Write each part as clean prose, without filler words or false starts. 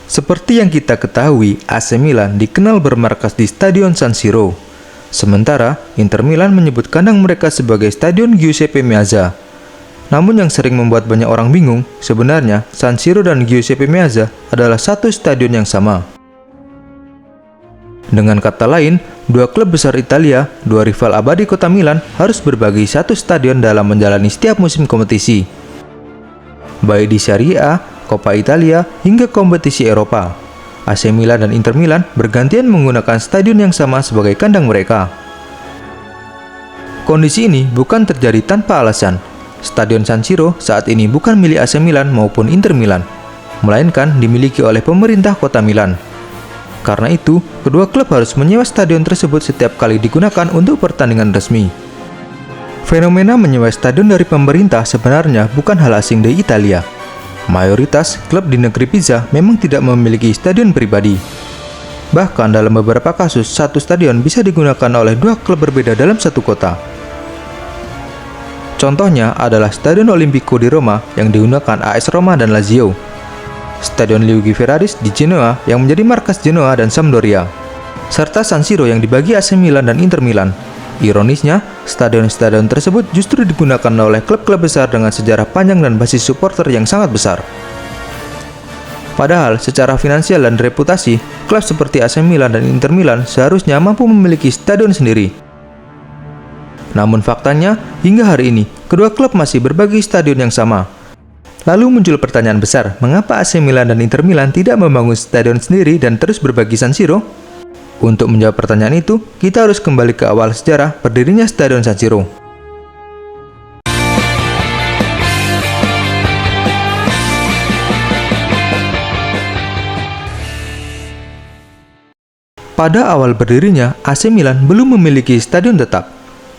Seperti yang kita ketahui, AC Milan dikenal bermarkas di Stadion San Siro. Sementara, Inter Milan menyebut kandang mereka sebagai Stadion Giuseppe Meazza. Namun yang sering membuat banyak orang bingung, sebenarnya San Siro dan Giuseppe Meazza adalah satu stadion yang sama. Dengan kata lain, dua klub besar Italia, dua rival abadi kota Milan, harus berbagi satu stadion dalam menjalani setiap musim kompetisi, baik di Serie A, Coppa Italia, hingga kompetisi Eropa. AC Milan dan Inter Milan bergantian menggunakan stadion yang sama sebagai kandang mereka. Kondisi ini bukan terjadi tanpa alasan. Stadion San Siro saat ini bukan milik AC Milan maupun Inter Milan, melainkan dimiliki oleh pemerintah kota Milan. Karena itu, kedua klub harus menyewa stadion tersebut setiap kali digunakan untuk pertandingan resmi. Fenomena menyewa stadion dari pemerintah sebenarnya bukan hal asing di Italia. Mayoritas klub di negeri Pisa memang tidak memiliki stadion pribadi. Bahkan dalam beberapa kasus, satu stadion bisa digunakan oleh dua klub berbeda dalam satu kota. Contohnya adalah Stadion Olimpico di Roma yang digunakan AS Roma dan Lazio, Stadion Luigi Ferraris di Genoa yang menjadi markas Genoa dan Sampdoria, serta San Siro yang dibagi AC Milan dan Inter Milan. Ironisnya, stadion-stadion tersebut justru digunakan oleh klub-klub besar dengan sejarah panjang dan basis supporter yang sangat besar. Padahal, secara finansial dan reputasi, klub seperti AC Milan dan Inter Milan seharusnya mampu memiliki stadion sendiri. Namun faktanya, hingga hari ini, kedua klub masih berbagi stadion yang sama. Lalu muncul pertanyaan besar, mengapa AC Milan dan Inter Milan tidak membangun stadion sendiri dan terus berbagi San Siro? Untuk menjawab pertanyaan itu, kita harus kembali ke awal sejarah berdirinya Stadion San Siro. Pada awal berdirinya, AC Milan belum memiliki stadion tetap.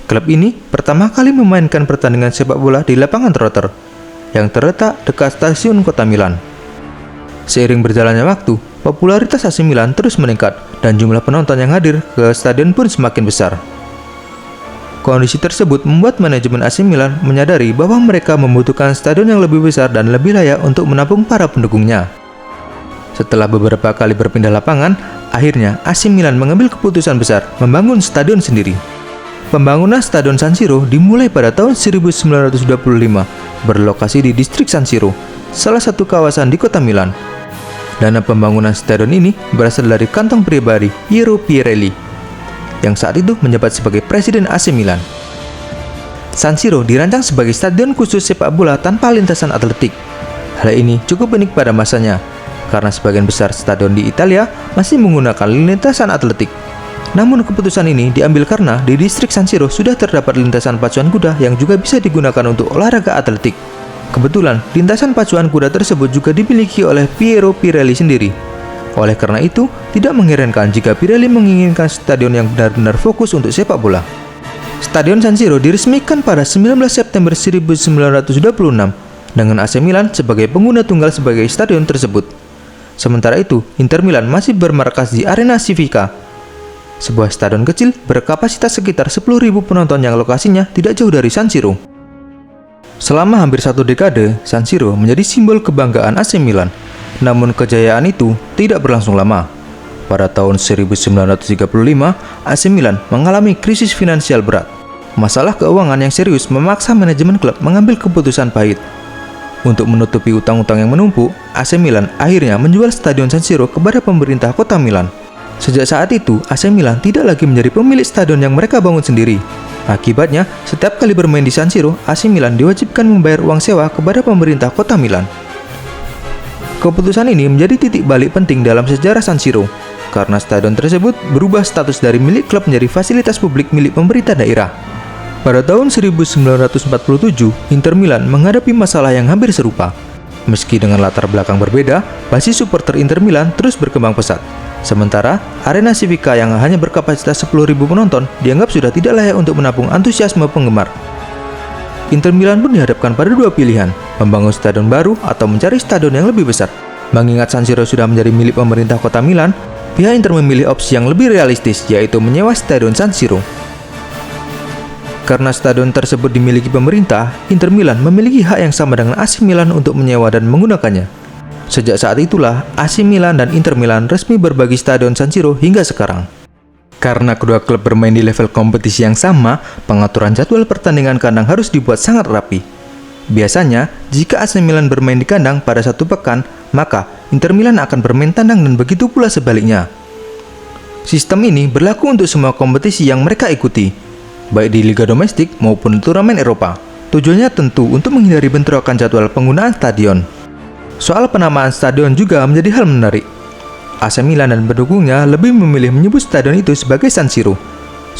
Klub ini pertama kali memainkan pertandingan sepak bola di lapangan trotter yang terletak dekat stasiun kota Milan. Seiring berjalannya waktu, popularitas AC Milan terus meningkat dan jumlah penonton yang hadir ke stadion pun semakin besar. Kondisi tersebut membuat manajemen AC Milan menyadari bahwa mereka membutuhkan stadion yang lebih besar dan lebih layak untuk menampung para pendukungnya. Setelah beberapa kali berpindah lapangan, akhirnya AC Milan mengambil keputusan besar membangun stadion sendiri. Pembangunan Stadion San Siro dimulai pada tahun 1925, berlokasi di distrik San Siro, salah satu kawasan di kota Milan. Dana pembangunan stadion ini berasal dari kantong pribadi Piero Pirelli, yang saat itu menjabat sebagai presiden AC Milan. San Siro dirancang sebagai stadion khusus sepak bola tanpa lintasan atletik. Hal ini cukup unik pada masanya, karena sebagian besar stadion di Italia masih menggunakan lintasan atletik. Namun keputusan ini diambil karena di distrik San Siro sudah terdapat lintasan pacuan kuda yang juga bisa digunakan untuk olahraga atletik. Kebetulan, lintasan pacuan kuda tersebut juga dimiliki oleh Piero Pirelli sendiri. Oleh karena itu, tidak mengherankan jika Pirelli menginginkan stadion yang benar-benar fokus untuk sepak bola. Stadion San Siro diresmikan pada 19 September 1926 dengan AC Milan sebagai pengguna tunggal sebagai stadion tersebut. Sementara itu, Inter Milan masih bermarkas di Arena Civica, sebuah stadion kecil berkapasitas sekitar 10.000 penonton yang lokasinya tidak jauh dari San Siro. Selama hampir satu dekade, San Siro menjadi simbol kebanggaan AC Milan. Namun kejayaan itu tidak berlangsung lama. Pada tahun 1935, AC Milan mengalami krisis finansial berat. Masalah keuangan yang serius memaksa manajemen klub mengambil keputusan pahit. Untuk menutupi utang-utang yang menumpuk, AC Milan akhirnya menjual Stadion San Siro kepada pemerintah kota Milan. Sejak saat itu, AC Milan tidak lagi menjadi pemilik stadion yang mereka bangun sendiri. Akibatnya, setiap kali bermain di San Siro, AC Milan diwajibkan membayar uang sewa kepada pemerintah kota Milan. Keputusan ini menjadi titik balik penting dalam sejarah San Siro, karena stadion tersebut berubah status dari milik klub menjadi fasilitas publik milik pemerintah daerah. Pada tahun 1947, Inter Milan menghadapi masalah yang hampir serupa. Meski dengan latar belakang berbeda, basis supporter Inter Milan terus berkembang pesat. Sementara, Arena Civica yang hanya berkapasitas 10.000 penonton dianggap sudah tidak layak untuk menampung antusiasme penggemar. Inter Milan pun dihadapkan pada dua pilihan, membangun stadion baru atau mencari stadion yang lebih besar. Mengingat San Siro sudah menjadi milik pemerintah kota Milan, pihak Inter memilih opsi yang lebih realistis, yaitu menyewa Stadion San Siro. Karena stadion tersebut dimiliki pemerintah, Inter Milan memiliki hak yang sama dengan AC Milan untuk menyewa dan menggunakannya. Sejak saat itulah, AC Milan dan Inter Milan resmi berbagi stadion San Siro hingga sekarang. Karena kedua klub bermain di level kompetisi yang sama, pengaturan jadwal pertandingan kandang harus dibuat sangat rapi. Biasanya, jika AC Milan bermain di kandang pada satu pekan, maka Inter Milan akan bermain tandang dan begitu pula sebaliknya. Sistem ini berlaku untuk semua kompetisi yang mereka ikuti, baik di liga domestik maupun turnamen Eropa. Tujuannya tentu untuk menghindari bentrokan jadwal penggunaan stadion. Soal penamaan stadion juga menjadi hal menarik. AC Milan dan pendukungnya lebih memilih menyebut stadion itu sebagai San Siro,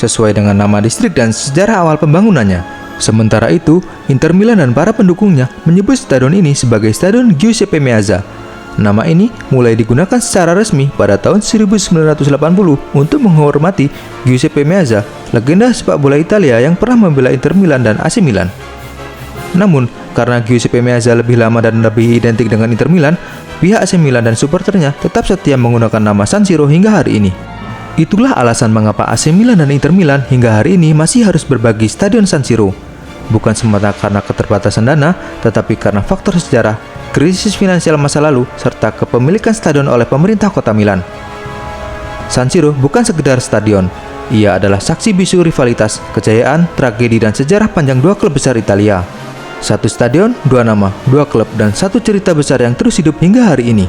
sesuai dengan nama distrik dan sejarah awal pembangunannya. Sementara itu, Inter Milan dan para pendukungnya menyebut stadion ini sebagai Stadion Giuseppe Meazza. Nama ini mulai digunakan secara resmi pada tahun 1980 untuk menghormati Giuseppe Meazza, legenda sepak bola Italia yang pernah membela Inter Milan dan AC Milan. Namun, karena Giuseppe Meazza lebih lama dan lebih identik dengan Inter Milan, pihak AC Milan dan supporternya tetap setia menggunakan nama San Siro hingga hari ini. Itulah alasan mengapa AC Milan dan Inter Milan hingga hari ini masih harus berbagi stadion San Siro. Bukan semata karena keterbatasan dana, tetapi karena faktor sejarah, krisis finansial masa lalu, serta kepemilikan stadion oleh pemerintah kota Milan. San Siro bukan sekedar stadion, ia adalah saksi bisu rivalitas, kejayaan, tragedi, dan sejarah panjang dua klub besar Italia. Satu stadion, dua nama, dua klub, dan satu cerita besar yang terus hidup hingga hari ini.